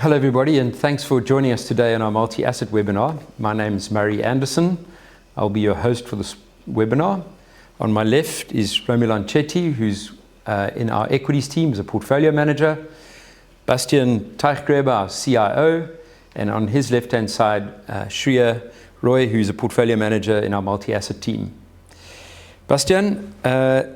Hello everybody, and thanks for joining us today on our multi-asset webinar. My name is Murray Anderson. I'll be your host for this webinar. On my left is Romelon Chetty, who's in our equities team as a portfolio manager. Bastian Teichgreeber, our CIO, and on his left-hand side, Shriya, who's a portfolio manager in our multi-asset team. Bastian,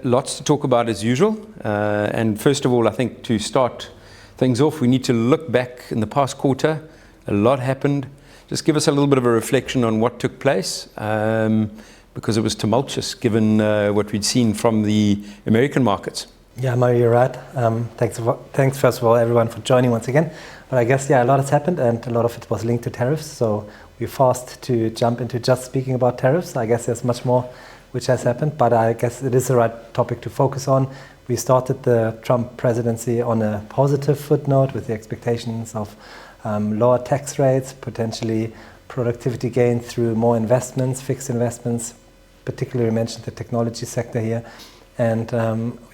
lots to talk about as usual. And first of all, I think to start things off, we need to look back in the past quarter. A lot happened. Just give us a little bit of a reflection on what took place, because it was tumultuous given what we'd seen from the American markets. Yeah, Murray, you're right. Thanks first of all, everyone, for joining once again. But I guess, a lot has happened, and a lot of it was linked to tariffs. So we're forced to jump into just speaking about tariffs. I guess there's much more which has happened, but I guess it is the right topic to focus on. We started the Trump presidency on a positive footnote with the expectations of lower tax rates, potentially productivity gain through more investments, fixed investments, particularly mentioned the technology sector here. And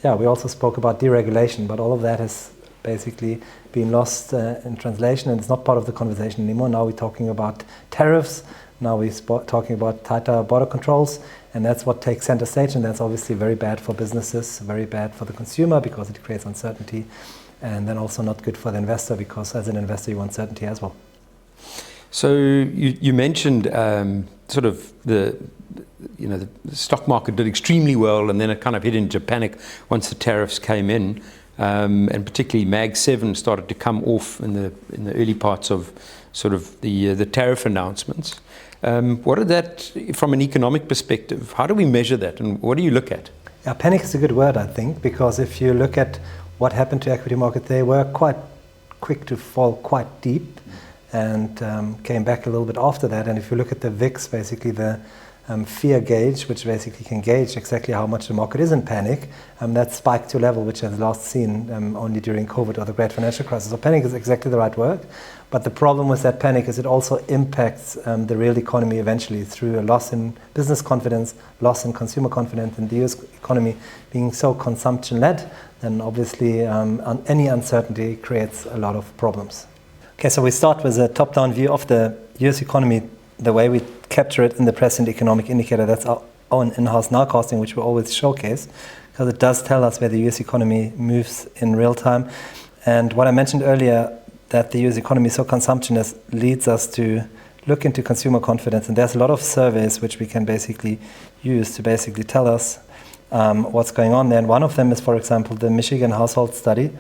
we also spoke about deregulation, but all of that has basically been lost in translation, and it's not part of the conversation anymore. Now we're talking about tariffs, now we're talking about tighter border controls, and that's what takes center stage, and that's obviously very bad for businesses, very bad for the consumer because it creates uncertainty, and then also not good for the investor because as an investor you want certainty as well. So you mentioned sort of the stock market did extremely well, and then it kind of hit into panic once the tariffs came in, and particularly Mag 7 started to come off in the early parts of sort of the tariff announcements. What are that from an economic perspective? How do we measure that, and what do you look at? Yeah, panic is a good word, I think, because if you look at what happened to equity market, they were quite quick to fall quite deep, and came back a little bit after that. And if you look at the VIX, basically the fear gauge, which basically can gauge exactly how much the market is in panic, that spiked to a level which has last seen only during COVID or the great financial crisis. So panic is exactly the right word. But the problem with that panic is it also impacts the real economy eventually through a loss in business confidence, loss in consumer confidence, and the US economy being so consumption-led, then obviously any uncertainty creates a lot of problems. Okay, so we start with a top-down view of the US economy, the way we capture it in the Prescient economic indicator. That's our own in-house nowcasting, which we always showcase, because it does tell us where the US economy moves in real time. And what I mentioned earlier, that the US economy is so consumptionist, leads us to look into consumer confidence. And there's a lot of surveys which we can basically use to basically tell us what's going on there. And one of them is, for example, the Michigan Household Study,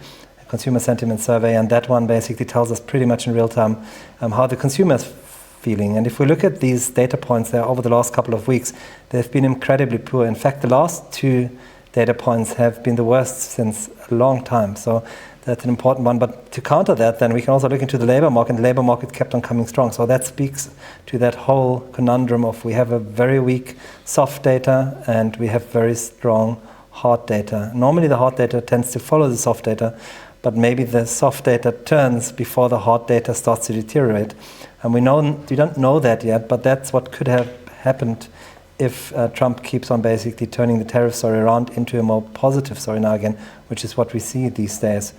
a consumer sentiment survey. And that one basically tells us pretty much in real time how the consumer is feeling. And if we look at these data points there over the last couple of weeks, they've been incredibly poor. In fact, the last two data points have been the worst since a long time. So that's an important one. But to counter that, then we can also look into the labor market. The labor market kept on coming strong. So that speaks to that whole conundrum of we have a very weak soft data and we have very strong hard data. Normally the hard data tends to follow the soft data, but maybe the soft data turns before the hard data starts to deteriorate. And we don't know that yet, but that's what could have happened if Trump keeps on basically turning the tariff story around into a more positive story now again, which is what we see these days.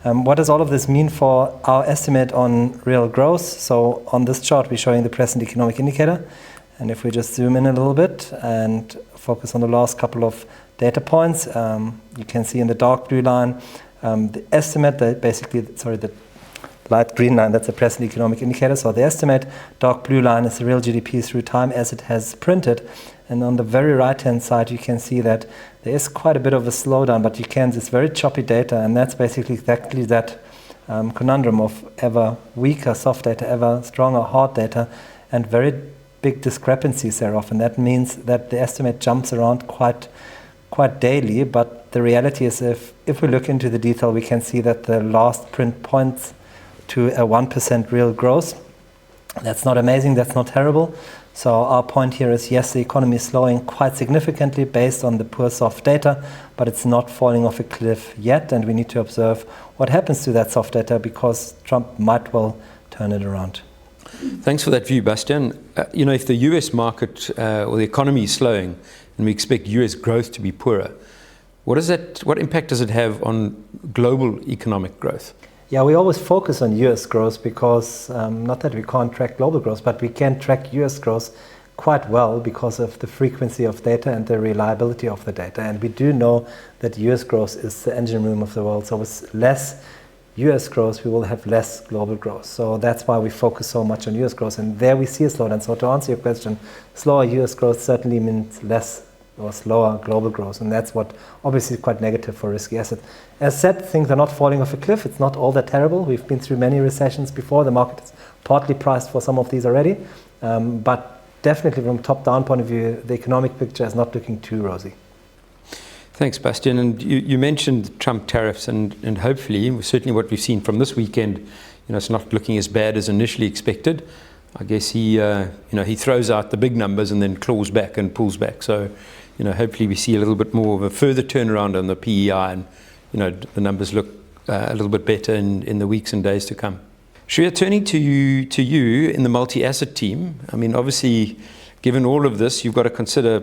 What does all of this mean for our estimate on real growth? So on this chart, we're showing the Prescient economic indicator. And if we just zoom in a little bit and focus on the last couple of data points, you can see in the dark blue line, the estimate that basically, the light green line, that's a Prescient economic indicator. So the estimate, dark blue line, is the real GDP through time as it has printed. And on the very right-hand side, you can see that there is quite a bit of a slowdown, but it's very choppy data. And that's basically exactly that conundrum of ever weaker soft data, ever stronger hard data, and very big discrepancies thereof. And that means that the estimate jumps around quite daily. But the reality is if we look into the detail, we can see that the last print points to a 1% real growth. That's not amazing, that's not terrible. So our point here is, yes, the economy is slowing quite significantly based on the poor soft data, but it's not falling off a cliff yet, and we need to observe what happens to that soft data because Trump might well turn it around. Thanks for that view, Bastian. If the US market or the economy is slowing and we expect US growth to be poorer, what impact does it have on global economic growth? Yeah, we always focus on US growth because, not that we can't track global growth, but we can track US growth quite well because of the frequency of data and the reliability of the data. And we do know that US growth is the engine room of the world. So with less US growth, we will have less global growth. So that's why we focus so much on US growth. And there we see a slowdown. So to answer your question, slower US growth certainly means less or slower global growth. And that's what obviously is quite negative for risky assets. As said, things are not falling off a cliff. It's not all that terrible. We've been through many recessions before. The market is partly priced for some of these already. But definitely from a top-down point of view, the economic picture is not looking too rosy. Thanks, Bastian. And you mentioned Trump tariffs, and hopefully, certainly what we've seen from this weekend, it's not looking as bad as initially expected. I guess he throws out the big numbers and then claws back and pulls back. So, hopefully we see a little bit more of a further turnaround on the PEI, and the numbers look a little bit better in the weeks and days to come. Shriya, turning to you in the multi-asset team. I mean, obviously, given all of this, you've got to consider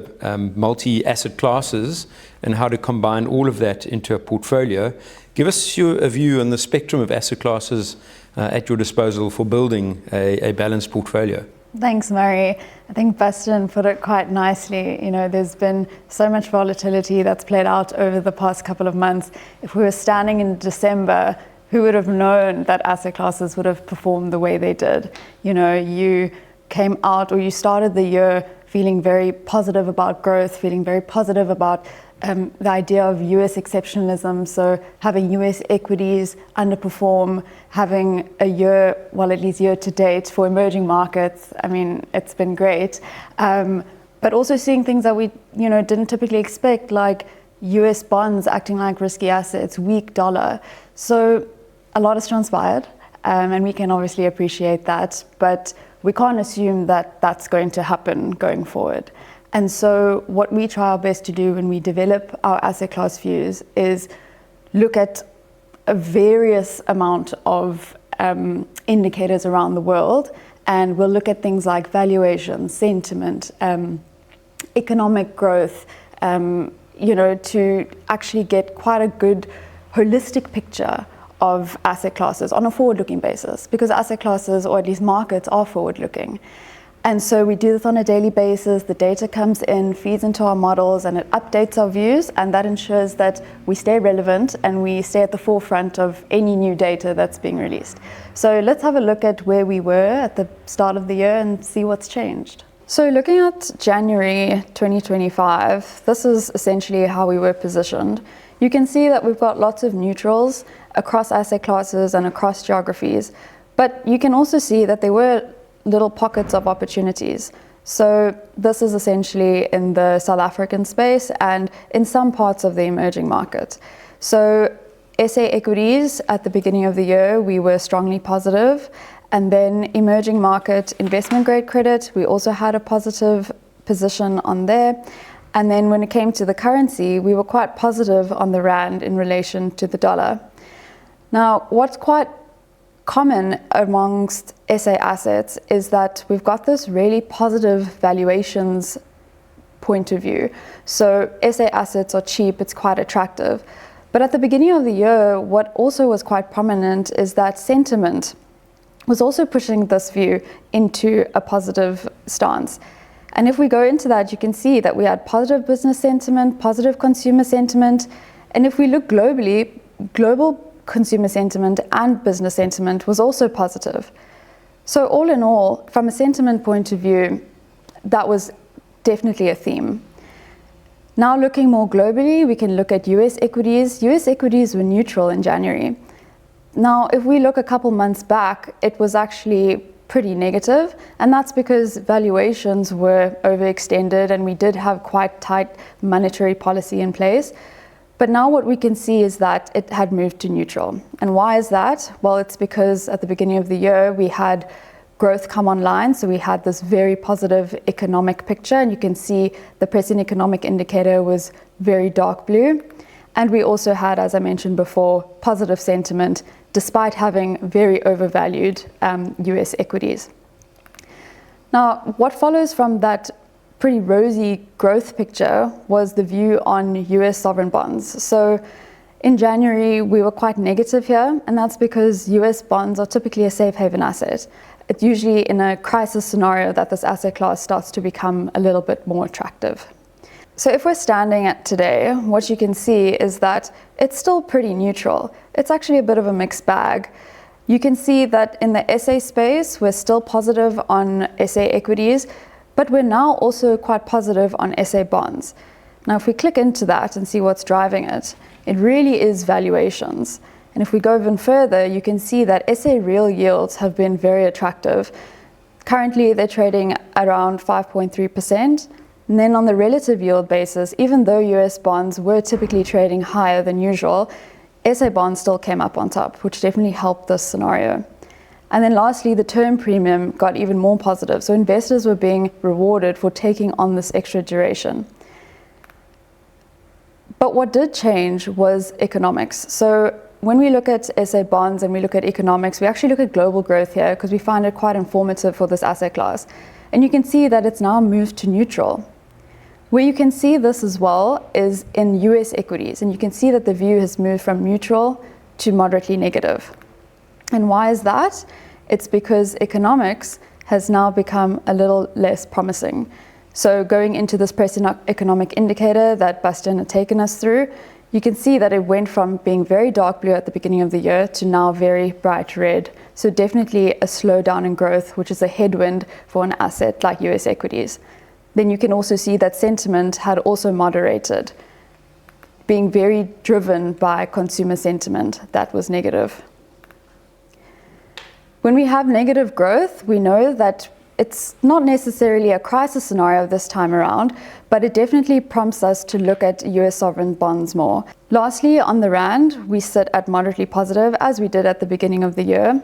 multi-asset classes and how to combine all of that into a portfolio. Give us a view on the spectrum of asset classes at your disposal for building a balanced portfolio. Thanks, Murray. I think Bastian put it quite nicely. There's been so much volatility that's played out over the past couple of months. If we were standing in December, who would have known that asset classes would have performed the way they did? You came out, or you started the year feeling very positive about growth, feeling very positive about the idea of US exceptionalism. So having US equities underperform, having a year, well, at least year to date for emerging markets, I mean, it's been great. But also seeing things that we, didn't typically expect, like US bonds acting like risky assets, weak dollar. So a lot has transpired, and we can obviously appreciate that, but we can't assume that that's going to happen going forward. And so what we try our best to do when we develop our asset class views is look at a various amount of indicators around the world, and we'll look at things like valuation, sentiment, economic growth, to actually get quite a good holistic picture of asset classes on a forward-looking basis, because asset classes, or at least markets, are forward-looking. And so we do this on a daily basis. The data comes in, feeds into our models, and it updates our views, and that ensures that we stay relevant and we stay at the forefront of any new data that's being released. So let's have a look at where we were at the start of the year and see what's changed. So looking at January 2025, this is essentially how we were positioned. You can see that we've got lots of neutrals across asset classes and across geographies, but you can also see that there were little pockets of opportunities. So this is essentially in the South African space and in some parts of the emerging market. So SA equities at the beginning of the year, we were strongly positive, and then emerging market investment grade credit, we also had a positive position on there. And then when it came to the currency, we were quite positive on the rand in relation to the dollar. Now, what's quite common amongst SA assets is that we've got this really positive valuations point of view. So SA assets are cheap, it's quite attractive. But at the beginning of the year, what also was quite prominent is that sentiment was also pushing this view into a positive stance. And if we go into that, you can see that we had positive business sentiment, positive consumer sentiment. And if we look globally, global consumer sentiment and business sentiment was also positive. So all in all, from a sentiment point of view, that was definitely a theme. Now looking more globally, we can look at US equities. US equities were neutral in January. Now, if we look a couple months back, it was actually pretty negative, and that's because valuations were overextended and we did have quite tight monetary policy in place. But now what we can see is that it had moved to neutral. And why is that? Well, it's because at the beginning of the year, we had growth come online. So we had this very positive economic picture, and you can see the Prescient economic indicator was very dark blue. And we also had, as I mentioned before, positive sentiment, despite having very overvalued US equities. Now, what follows from that pretty rosy growth picture was the view on US sovereign bonds. So In January, we were quite negative here, and that's because US bonds are typically a safe haven asset. It's usually in a crisis scenario that this asset class starts to become a little bit more attractive. So if we're standing at today, what you can see is that it's still pretty neutral. It's actually a bit of a mixed bag. You can see that in the SA space, we're still positive on SA equities, but we're now also quite positive on SA bonds. Now, if we click into that and see what's driving it, it really is valuations. And if we go even further, you can see that SA real yields have been very attractive. Currently, they're trading around 5.3%. And then on the relative yield basis, even though US bonds were typically trading higher than usual, SA bonds still came up on top, which definitely helped this scenario. And then lastly, the term premium got even more positive. So investors were being rewarded for taking on this extra duration. But what did change was economics. So when we look at SA bonds and we look at economics, we actually look at global growth here because we find it quite informative for this asset class. And you can see that it's now moved to neutral. Where you can see this as well is in US equities, and you can see that the view has moved from neutral to moderately negative. And why is that? It's because economics has now become a little less promising. So going into this Prescient economic indicator that Bastian had taken us through, you can see that it went from being very dark blue at the beginning of the year to now very bright red. So definitely a slowdown in growth, which is a headwind for an asset like US equities. Then you can also see that sentiment had also moderated, being very driven by consumer sentiment that was negative. When we have negative growth, we know that it's not necessarily a crisis scenario this time around, but it definitely prompts us to look at US sovereign bonds more. Lastly, on the Rand, we sit at moderately positive, as we did at the beginning of the year.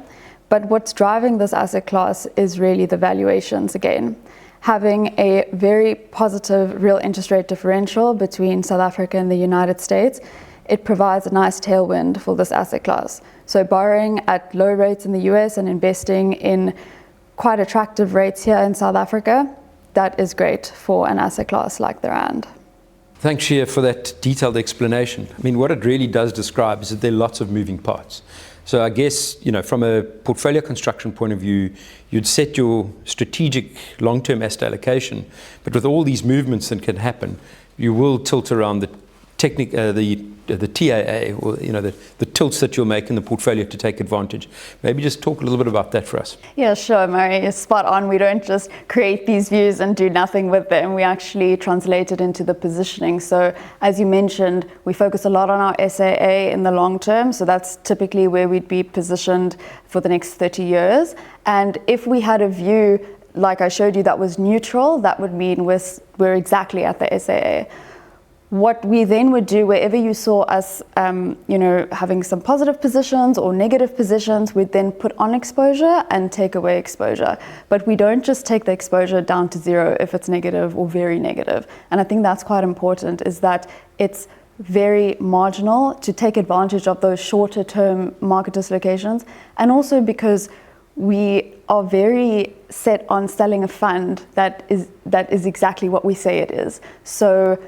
But what's driving this asset class is really the valuations again. Having a very positive real interest rate differential between South Africa and the United States, it provides a nice tailwind for this asset class. So borrowing at low rates in the US and investing in quite attractive rates here in South Africa, that is great for an asset class like the Rand. Thanks, Shriya, for that detailed explanation. I mean, what it really does describe is that there are lots of moving parts. So I guess, from a portfolio construction point of view, you'd set your strategic long-term asset allocation, but with all these movements that can happen, you will tilt around the TAA, or the tilts that you'll make in the portfolio to take advantage. Maybe just talk a little bit about that for us. Yeah, sure, Murray, you're spot on. We don't just create these views and do nothing with them. We actually translate it into the positioning. So as you mentioned, we focus a lot on our SAA in the long term. So that's typically where we'd be positioned for the next 30 years. And if we had a view, like I showed you, that was neutral, that would mean we're exactly at the SAA. What we then would do, wherever you saw us, having some positive positions or negative positions, we'd then put on exposure and take away exposure. But we don't just take the exposure down to zero if it's negative or very negative. And I think that's quite important, is that it's very marginal to take advantage of those shorter term market dislocations. And also because we are very set on selling a fund that is exactly what we say it is. So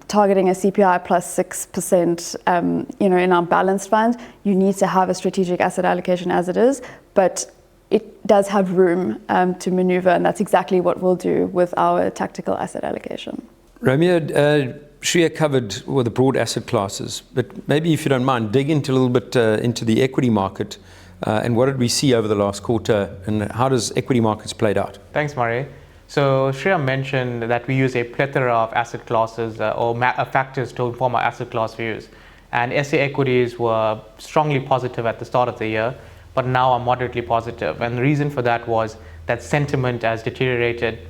targeting a CPI plus 6%, in our balanced fund, you need to have a strategic asset allocation as it is, but it does have room to maneuver, and that's exactly what we'll do with our tactical asset allocation. Romeo, Shriya covered the broad asset classes, but maybe if you don't mind, dig into a little bit into the equity market, and what did we see over the last quarter, and how does equity markets played out? Thanks, Murray. So Shriya mentioned that we use a plethora of asset classes or factors to inform our asset class views. And SA equities were strongly positive at the start of the year, but now are moderately positive. And the reason for that was that sentiment has deteriorated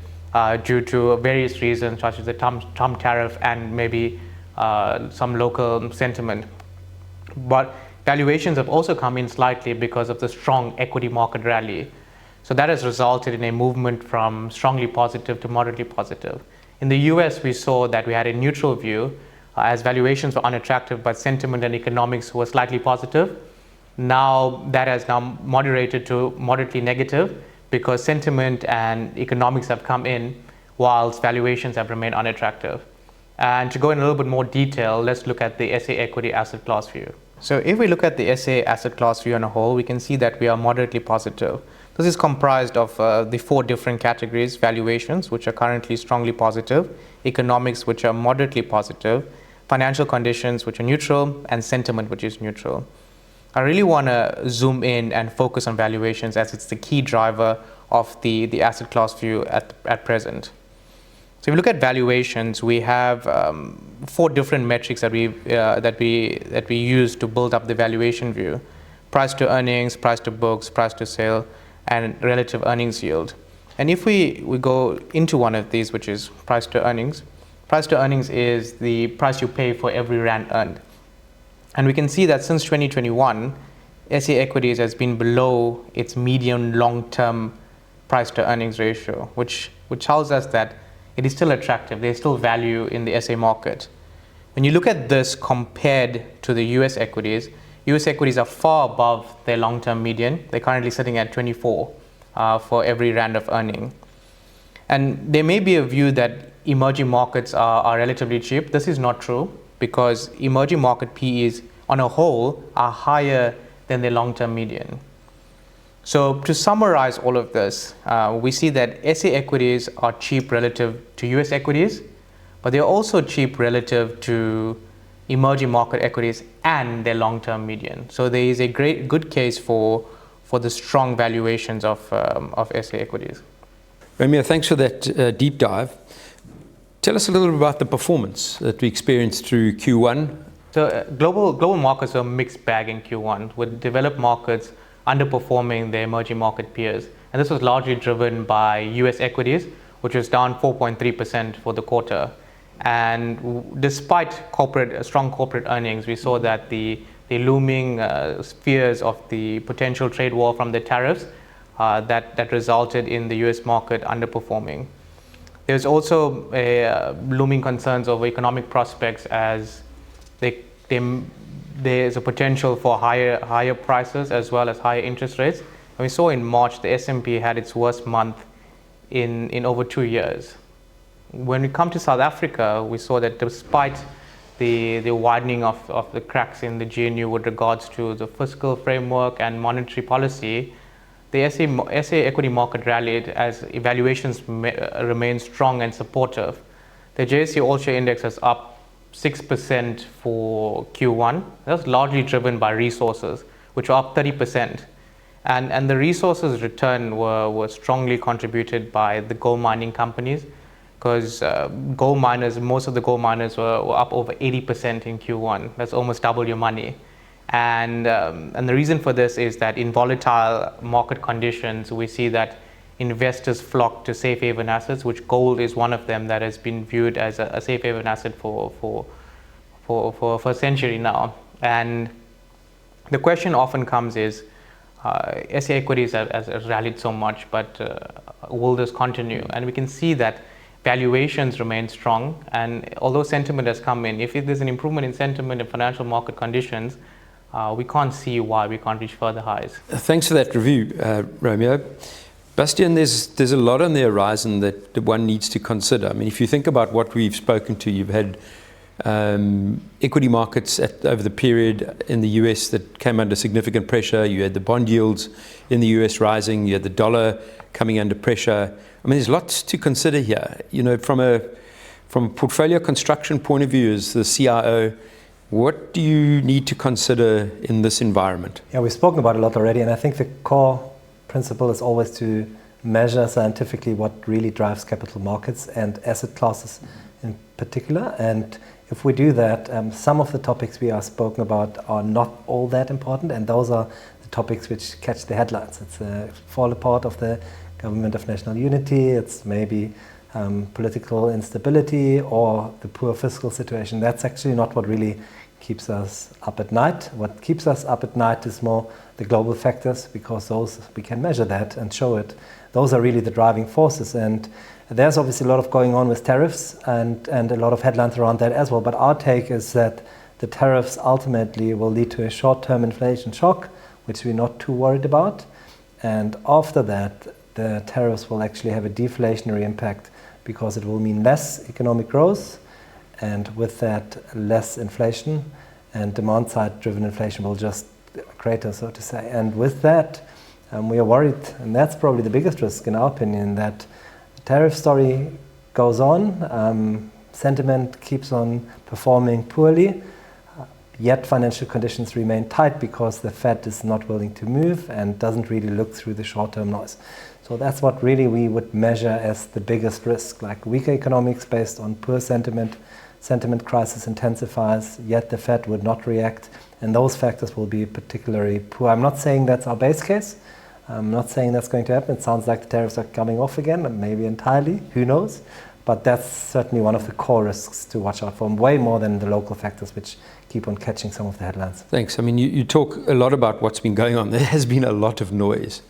due to various reasons, such as the Trump tariff and maybe some local sentiment. But valuations have also come in slightly because of the strong equity market rally. So that has resulted in a movement from strongly positive to moderately positive. In the US, we saw that we had a neutral view as valuations were unattractive, but sentiment and economics were slightly positive. Now that has now moderated to moderately negative because sentiment and economics have come in whilst valuations have remained unattractive. And to go in a little bit more detail, let's look at the SA equity asset class view. So if we look at the SA asset class view on a whole, we can see that we are moderately positive. This is comprised of the 4 different categories: valuations, which are currently strongly positive; economics, which are moderately positive; financial conditions, which are neutral; and sentiment, which is neutral. I really want to zoom in and focus on valuations, as it's the key driver of the asset class view at present. So if we look at valuations, we have 4 different metrics that we use to build up the valuation view: price to earnings, price to books, price to sale, and relative earnings yield. And if we go into one of these, which is price to earnings is the price you pay for every rand earned. And we can see that since 2021, SA Equities has been below its median long-term price to earnings ratio, which tells us that it is still attractive. There's still value in the SA market. When you look at this compared to the US equities are far above their long-term median. They're currently sitting at 24 for every rand of earning. And there may be a view that emerging markets are relatively cheap. This is not true, because emerging market PEs on a whole are higher than their long-term median. So to summarize all of this, we see that SA equities are cheap relative to US equities, but they're also cheap relative to emerging market equities and their long-term median. So there is a good case for the strong valuations of SA equities. Romeo, thanks for that deep dive. Tell us a little bit about the performance that we experienced through Q1. So global markets are a mixed bag in Q1, with developed markets underperforming their emerging market peers. And this was largely driven by US equities, which was down 4.3% for the quarter. And despite strong corporate earnings, we saw that the looming fears of the potential trade war from the tariffs that resulted in the US market underperforming. There's also looming concerns over economic prospects, as there's a potential for higher prices as well as higher interest rates. And we saw in March the S&P had its worst month in over 2 years. When we come to South Africa, we saw that despite the widening of the cracks in the GNU with regards to the fiscal framework and monetary policy, the SA equity market rallied as evaluations remain strong and supportive. The JSE All-Share Index is up 6% for Q1. That's largely driven by resources, which are up 30%. And the resources return were strongly contributed by the gold mining companies, because most of the gold miners were up over 80% in Q1. That's almost double your money. And the reason for this is that in volatile market conditions, we see that investors flock to safe haven assets, which gold is one of them that has been viewed as a safe haven asset for a century now. And the question often comes is, SA equities has rallied so much, but will this continue? And we can see that valuations remain strong, and although sentiment has come in, if there's an improvement in sentiment and financial market conditions, we can't see why we can't reach further highs. Thanks for that review, Romeo. Bastian, there's a lot on the horizon that one needs to consider. I mean, if you think about what we've spoken to, you've had equity markets over the period in the US that came under significant pressure. You had the bond yields in the US rising. You had the dollar coming under pressure. I mean, there's lots to consider here. You know, from a portfolio construction point of view, as the CIO, what do you need to consider in this environment? Yeah, we've spoken about it a lot already, and I think the core principle is always to measure scientifically what really drives capital markets and asset classes in particular. And if we do that, some of the topics we are spoken about are not all that important, and those are the topics which catch the headlines. It's a fall apart of the government of national unity, it's maybe political instability or the poor fiscal situation. That's actually not what really keeps us up at night. What keeps us up at night is more the global factors, because those we can measure that and show it. Those are really the driving forces, and there's obviously a lot of going on with tariffs and a lot of headlines around that as well. But our take is that the tariffs ultimately will lead to a short-term inflation shock, which we're not too worried about. And after that, the tariffs will actually have a deflationary impact, because it will mean less economic growth and with that, less inflation, and demand-side driven inflation will just greater, so to say. And with that, we are worried, and that's probably the biggest risk in our opinion, that the tariff story goes on, sentiment keeps on performing poorly, yet financial conditions remain tight because the Fed is not willing to move and doesn't really look through the short-term noise. So that's what really we would measure as the biggest risk, like weaker economics based on poor sentiment crisis intensifies, yet the Fed would not react, and those factors will be particularly poor. I'm not saying that's our base case. I'm not saying that's going to happen. It sounds like the tariffs are coming off again, and maybe entirely, who knows? But that's certainly one of the core risks to watch out for, way more than the local factors which keep on catching some of the headlines. Thanks. I mean, you talk a lot about what's been going on. There has been a lot of noise.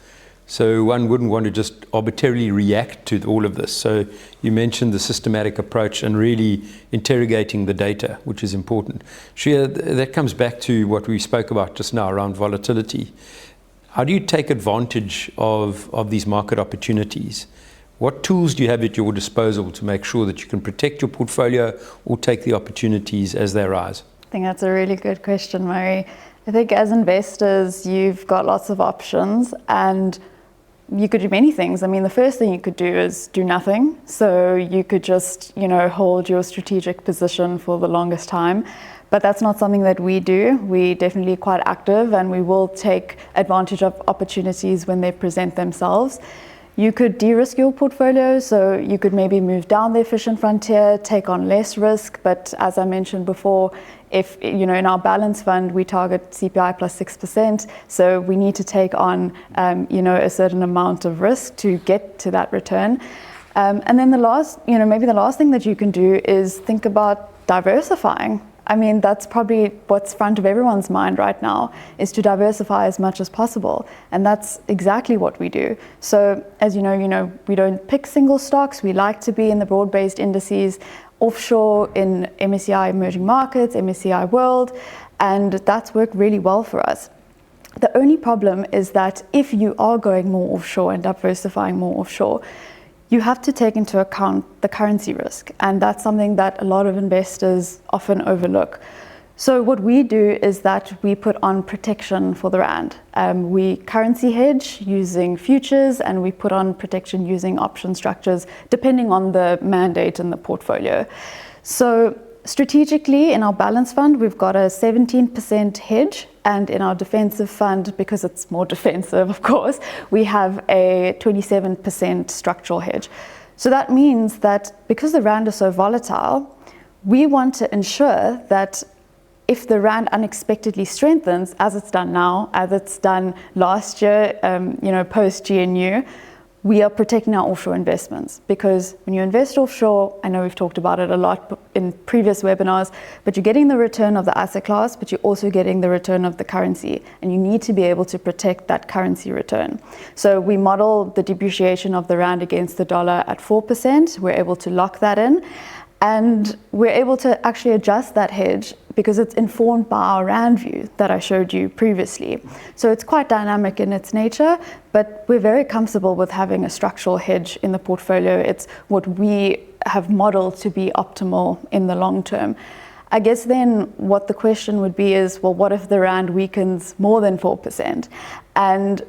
So one wouldn't want to just arbitrarily react to all of this. So you mentioned the systematic approach and really interrogating the data, which is important. Shriya, that comes back to what we spoke about just now around volatility. How do you take advantage of these market opportunities? What tools do you have at your disposal to make sure that you can protect your portfolio or take the opportunities as they arise? I think that's a really good question, Murray. I think as investors, you've got lots of options and you could do many things. I mean, the first thing you could do is do nothing. So you could just, hold your strategic position for the longest time. But that's not something that we do. We're definitely quite active and we will take advantage of opportunities when they present themselves. You could de-risk your portfolio, so you could maybe move down the efficient frontier, take on less risk. But as I mentioned before, if in our balance fund we target CPI plus 6%, so we need to take on a certain amount of risk to get to that return. And then the last thing that you can do is think about diversifying. I mean, that's probably what's front of everyone's mind right now, is to diversify as much as possible. And that's exactly what we do. So as you know, we don't pick single stocks. We like to be in the broad-based indices, offshore in MSCI emerging markets, MSCI world, and that's worked really well for us. The only problem is that if you are going more offshore and diversifying more offshore, you have to take into account the currency risk, and that's something that a lot of investors often overlook. So what we do is that we put on protection for the rand. We currency hedge using futures, and we put on protection using option structures, depending on the mandate in the portfolio. So strategically, in our balance fund, we've got a 17% hedge, and in our defensive fund, because it's more defensive, of course, we have a 27% structural hedge. So that means that because the rand is so volatile, we want to ensure that if the rand unexpectedly strengthens, as it's done now, as it's done last year, post GNU, we are protecting our offshore investments. Because when you invest offshore, I know we've talked about it a lot in previous webinars, but you're getting the return of the asset class, but you're also getting the return of the currency, and you need to be able to protect that currency return. So we model the depreciation of the rand against the dollar at 4%. We're able to lock that in, and we're able to actually adjust that hedge because it's informed by our rand view that I showed you previously. So it's quite dynamic in its nature, but we're very comfortable with having a structural hedge in the portfolio. It's what we have modeled to be optimal in the long term. I guess then what the question would be is, well, what if the rand weakens more than 4%? And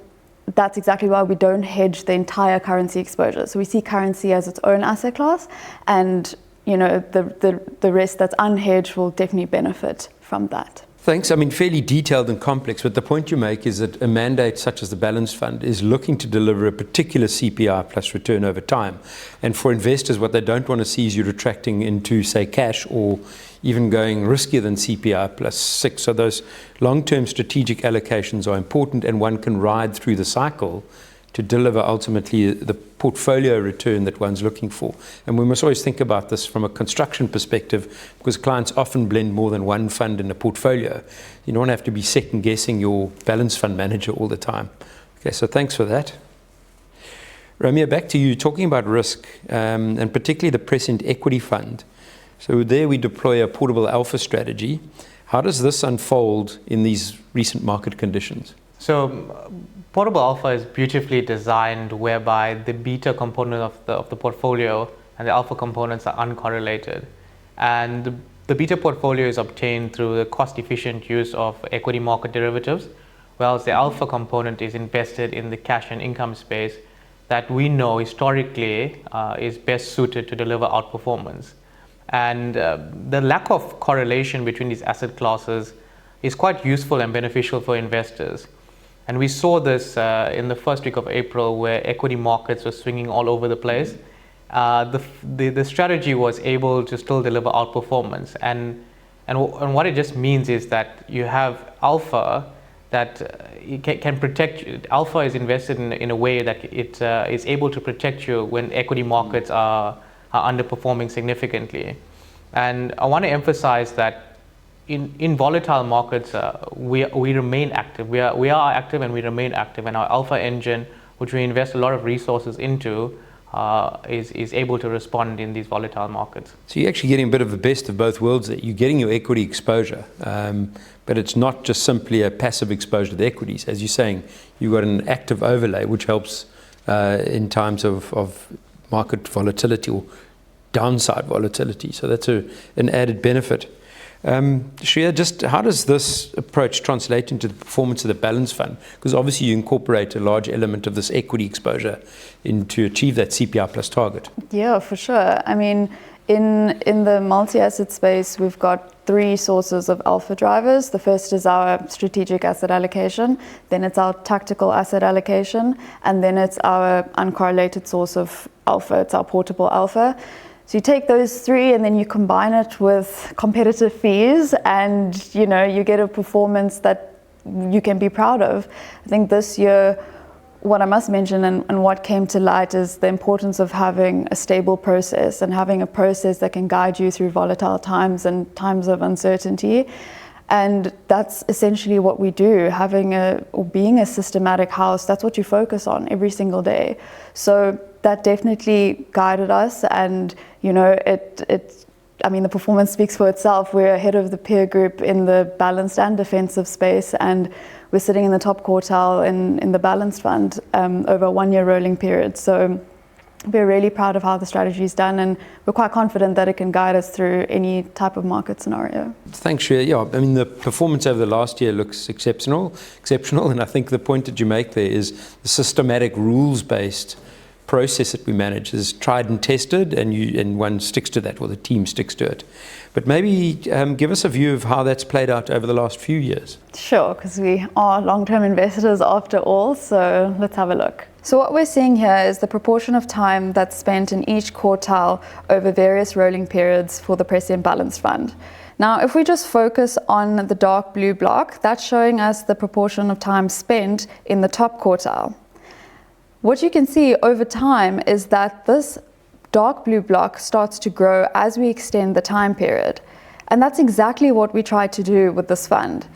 that's exactly why we don't hedge the entire currency exposure. So we see currency as its own asset class, and the rest that's unhedged will definitely benefit from that. Thanks. I mean, fairly detailed and complex, but the point you make is that a mandate such as the Balanced Fund is looking to deliver a particular CPI plus return over time. And for investors, what they don't want to see is you retracting into, say, cash or even going riskier than CPI plus 6. So those long-term strategic allocations are important, and one can ride through the cycle to deliver ultimately the portfolio return that one's looking for. And we must always think about this from a construction perspective, because clients often blend more than one fund in a portfolio. You don't have to be second guessing your balance fund manager all the time. Okay, so thanks for that. Romeo, back to you, talking about risk, and particularly the Prescient equity fund. So there we deploy a portable alpha strategy. How does this unfold in these recent market conditions? So portable alpha is beautifully designed whereby the beta component of the portfolio and the alpha components are uncorrelated. And the beta portfolio is obtained through the cost-efficient use of equity market derivatives, whereas the alpha component is invested in the cash and income space that we know historically is best suited to deliver outperformance. And the lack of correlation between these asset classes is quite useful and beneficial for investors. And we saw this in the first week of April, where equity markets were swinging all over the place. The strategy was able to still deliver outperformance. And what it just means is that you have alpha that can protect you. Alpha is invested in a way that it is able to protect you when equity markets are underperforming significantly. And I want to emphasize that in volatile markets, we remain active. We are active and we remain active. And our alpha engine, which we invest a lot of resources into, is able to respond in these volatile markets. So you're actually getting a bit of the best of both worlds there. You're getting your equity exposure, but it's not just simply a passive exposure to the equities. As you're saying, you've got an active overlay, which helps in times of market volatility or downside volatility. So that's an added benefit. Shriya, just how does this approach translate into the performance of the balance fund? Because obviously you incorporate a large element of this equity exposure to achieve that CPI plus target. Yeah, for sure. I mean, in the multi-asset space, we've got three sources of alpha drivers. The first is our strategic asset allocation, then it's our tactical asset allocation, and then it's our uncorrelated source of alpha, it's our portable alpha. So you take those three and then you combine it with competitive fees, and you get a performance that you can be proud of. I think this year, what I must mention and what came to light is the importance of having a stable process and having a process that can guide you through volatile times and times of uncertainty. And that's essentially what we do, being a systematic house. That's what you focus on every single day. So that definitely guided us, and the performance speaks for itself. We're ahead of the peer group in the balanced and defensive space, and we're sitting in the top quartile in the balanced fund over a 1 year rolling period. So we're really proud of how the strategy is done, and we're quite confident that it can guide us through any type of market scenario. Thanks, Shriya. Yeah, I mean, the performance over the last year looks exceptional, and I think the point that you make there is the systematic rules-based process that we manage is tried and tested, and one sticks to that, or the team sticks to it. But maybe give us a view of how that's played out over the last few years. Sure, because we are long-term investors after all, so let's have a look. So what we're seeing here is the proportion of time that's spent in each quartile over various rolling periods for the Prescient Balanced Fund. Now, if we just focus on the dark blue block, that's showing us the proportion of time spent in the top quartile. What you can see over time is that this dark blue block starts to grow as we extend the time period. And that's exactly what we try to do with this fund.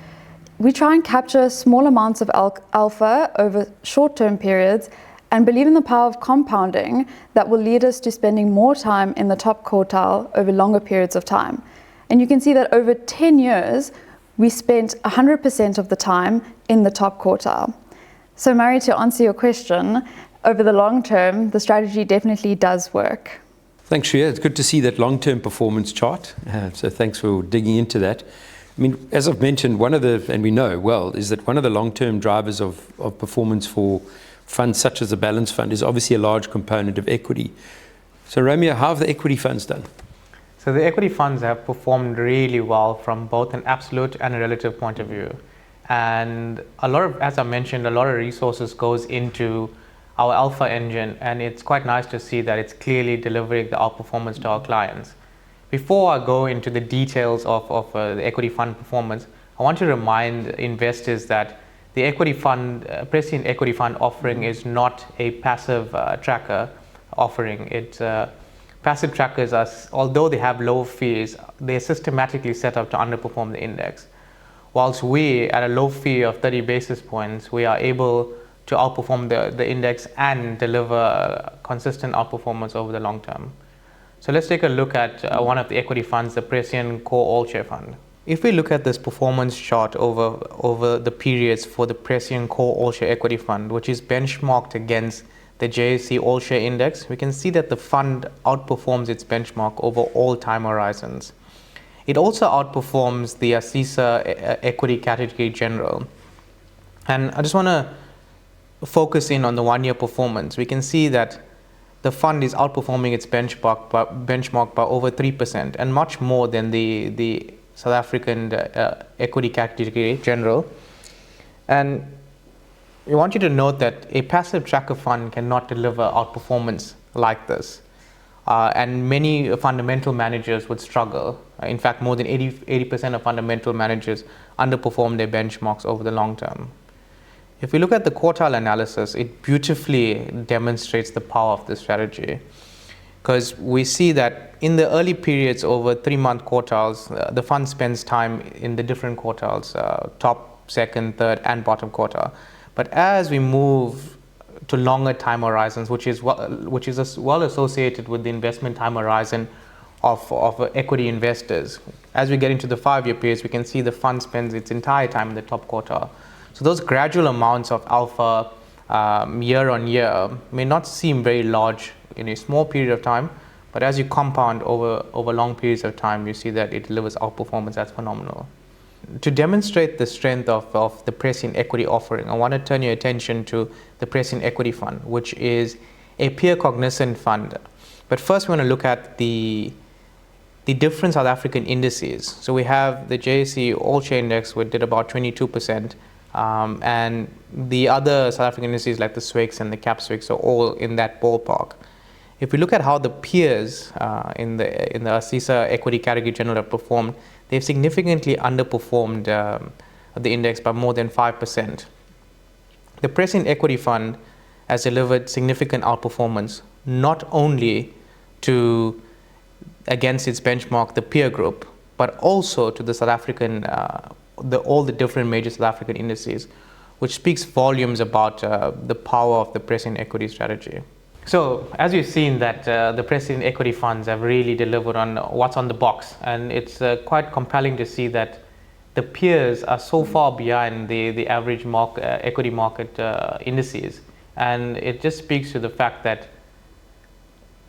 We try and capture small amounts of alpha over short-term periods and believe in the power of compounding that will lead us to spending more time in the top quartile over longer periods of time. And you can see that over 10 years, we spent 100% of the time in the top quartile. So Mary, to answer your question, over the long term, the strategy definitely does work. Thanks, Shriya. It's good to see that long-term performance chart. So thanks for digging into that. I mean, as I've mentioned, and we know well, is that one of the long-term drivers of performance for funds such as the Balanced Fund is obviously a large component of equity. So Romeo, how have the equity funds done? So the equity funds have performed really well from both an absolute and a relative point of view. And as I mentioned, a lot of resources goes into our alpha engine, and it's quite nice to see that it's clearly delivering the outperformance to our clients. Before I go into the details of the equity fund performance, I want to remind investors that the equity fund, Prescient equity fund offering is not a passive tracker offering. Passive trackers although they have low fees, they're systematically set up to underperform the index. Whilst we, at a low fee of 30 basis points, we are able to outperform the index and deliver consistent outperformance over the long term. So let's take a look at one of the equity funds, the Prescient Core All Share Fund. If we look at this performance chart over the periods for the Prescient Core All Share Equity Fund, which is benchmarked against the the JSE All Share Index, we can see that the fund outperforms its benchmark over all time horizons. It also outperforms the ASISA equity category general. And I just want to focus in on the 1 year performance. We can see that the fund is outperforming its benchmark by over 3% and much more than the South African equity category general. And we want you to note that a passive tracker fund cannot deliver outperformance like this. And many fundamental managers would struggle. In fact, more than 80% of fundamental managers underperform their benchmarks over the long term. If we look at the quartile analysis, it beautifully demonstrates the power of this strategy, because we see that in the early periods over 3-month quartiles, the fund spends time in the different quartiles, top, second, third, and bottom quartile. But as we move to longer time horizons, which is well associated with the investment time horizon of equity investors, as we get into the 5-year periods, we can see the fund spends its entire time in the top quartile. So those gradual amounts of alpha year on year may not seem very large in a small period of time, but as you compound over long periods of time, you see that it delivers outperformance that's phenomenal. To demonstrate the strength of the Prescient equity offering, I want to turn your attention to the Prescient Equity Fund, which is a peer cognizant fund. But first, we want to look at the different South African indices. So we have the JSE All Share Index, which did about 22%. And the other South African indices like the SWIX and the Cap SWIX are all in that ballpark. If we look at how the peers in the ASISA equity category general have performed, they've significantly underperformed the index by more than 5%. The Prescient Equity Fund has delivered significant outperformance, not only against its benchmark, the peer group, but also to the South African all the different major South African indices, which speaks volumes about the power of the Prescient equity strategy. So, as you've seen that the Prescient equity funds have really delivered on what's on the box, and it's quite compelling to see that the peers are so far behind the average equity market indices, and it just speaks to the fact that,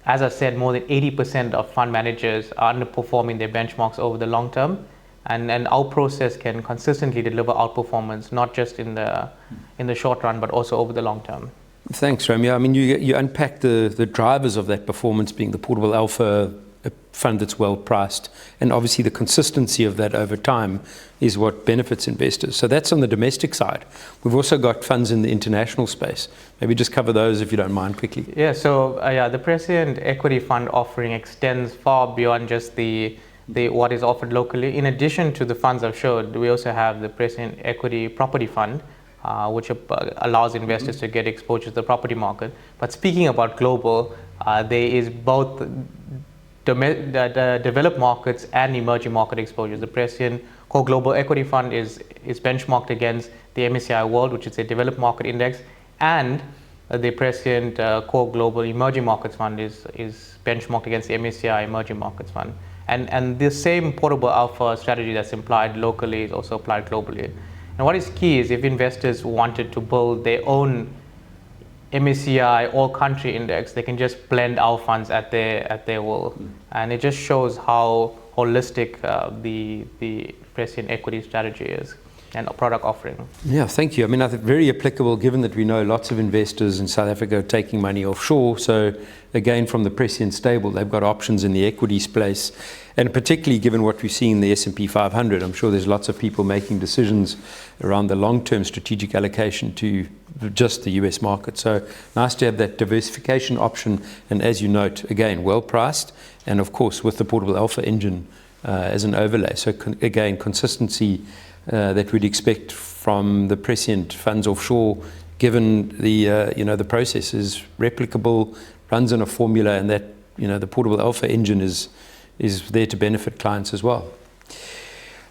as I said, more than 80% of fund managers are underperforming their benchmarks over the long term. And our process can consistently deliver outperformance, not just in the short run, but also over the long term. Thanks, Romeo. I mean, you unpack the drivers of that performance being the portable alpha, a fund that's well priced, and obviously the consistency of that over time is what benefits investors. So that's on the domestic side. We've also got funds in the international space. Maybe just cover those if you don't mind quickly. Yeah, so the Prescient equity fund offering extends far beyond just what is offered locally. In addition to the funds I've showed, we also have the Prescient Equity Property Fund, which allows investors to get exposure to the property market. But speaking about global, there is both the developed markets and emerging market exposures. The Prescient Core Global Equity Fund is benchmarked against the MSCI World, which is a developed market index, and the Prescient Core Global Emerging Markets Fund is benchmarked against the MSCI Emerging Markets Fund. And the same portable alpha strategy that's applied locally is also applied globally. And what is key is if investors wanted to build their own MSCI all country index, they can just blend our funds at their will. And it just shows how holistic the Prescient equity strategy is and product offering. Yeah, thank you. I mean, I think very applicable given that we know lots of investors in South Africa are taking money offshore. So again, from the Prescient stable, they've got options in the equity space. And particularly given what we see in the S&P 500, I'm sure there's lots of people making decisions around the long-term strategic allocation to just the US market. So nice to have that diversification option. And as you note, again, well priced. And of course, with the portable alpha engine as an overlay. So again, consistency that we'd expect from the Prescient funds offshore, given the process is replicable, runs on a formula, and that the portable alpha engine is there to benefit clients as well.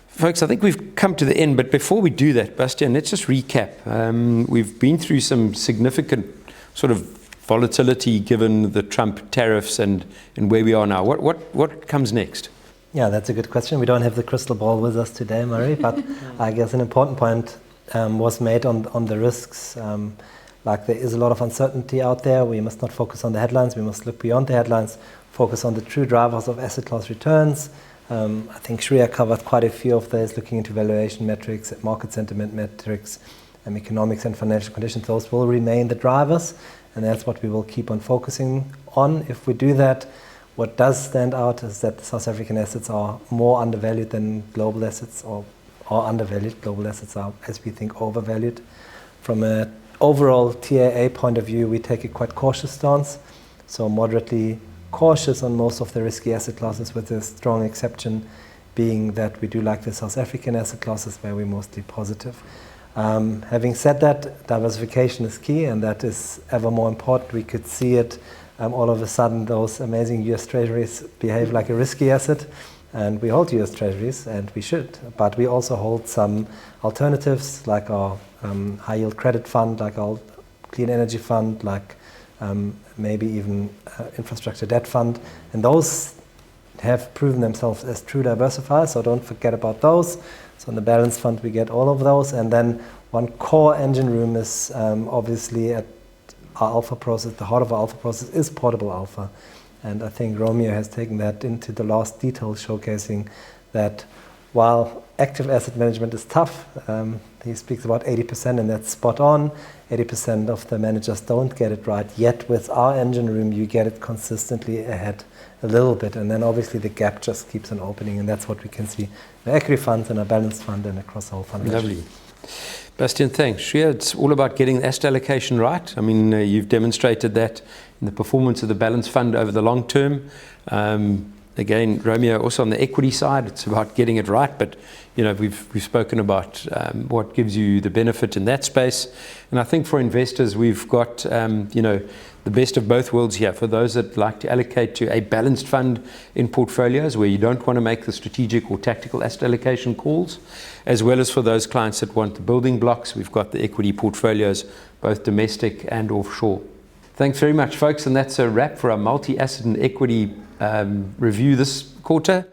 Folks, I think we've come to the end, but before we do that, Bastian, let's just recap. We've been through some significant sort of volatility given the Trump tariffs and where we are now. What comes next? Yeah, that's a good question. We don't have the crystal ball with us today, Murray, but I guess an important point was made on the risks. like there is a lot of uncertainty out there. We must not focus on the headlines. We must look beyond the headlines, focus on the true drivers of asset class returns. I think Shriya covered quite a few of those, looking into valuation metrics, market sentiment metrics, economics and financial conditions. Those will remain the drivers, and that's what we will keep on focusing on. If we do that, what does stand out is that South African assets are more undervalued than global assets, or are undervalued. Global assets are, as we think, overvalued. From an overall TAA point of view, we take a quite cautious stance, so moderately cautious on most of the risky asset classes, with a strong exception being that we do like the South African asset classes, where we're mostly positive. Having said that, diversification is key, and that is ever more important. We could see it all of a sudden, those amazing US Treasuries behave like a risky asset, and we hold US Treasuries, and we should, but we also hold some alternatives, like our high yield credit fund, like our clean energy fund, like maybe even infrastructure debt fund, and those have proven themselves as true diversifiers, so don't forget about those. So in the balance fund we get all of those, and then one core engine room is obviously at our alpha process. The heart of our alpha process is portable alpha, and I think Romeo has taken that into the last detail, showcasing that while active asset management is tough, he speaks about 80%, and that's spot on. 80% of the managers don't get it right, yet with our engine room you get it consistently ahead a little bit, and then obviously the gap just keeps on opening, and that's what we can see in the equity funds and our balanced fund and across our fund. Lovely. Bastian, thanks. Shriya, it's all about getting the asset allocation right. I mean, you've demonstrated that in the performance of the balanced fund over the long term. Again, Romeo, also on the equity side, it's about getting it right, but we've spoken about what gives you the benefit in that space. And I think for investors, we've got the best of both worlds here. For those that like to allocate to a balanced fund in portfolios where you don't want to make the strategic or tactical asset allocation calls, as well as for those clients that want the building blocks, we've got the equity portfolios, both domestic and offshore. Thanks very much, folks, and that's a wrap for our multi-asset and equity review this quarter.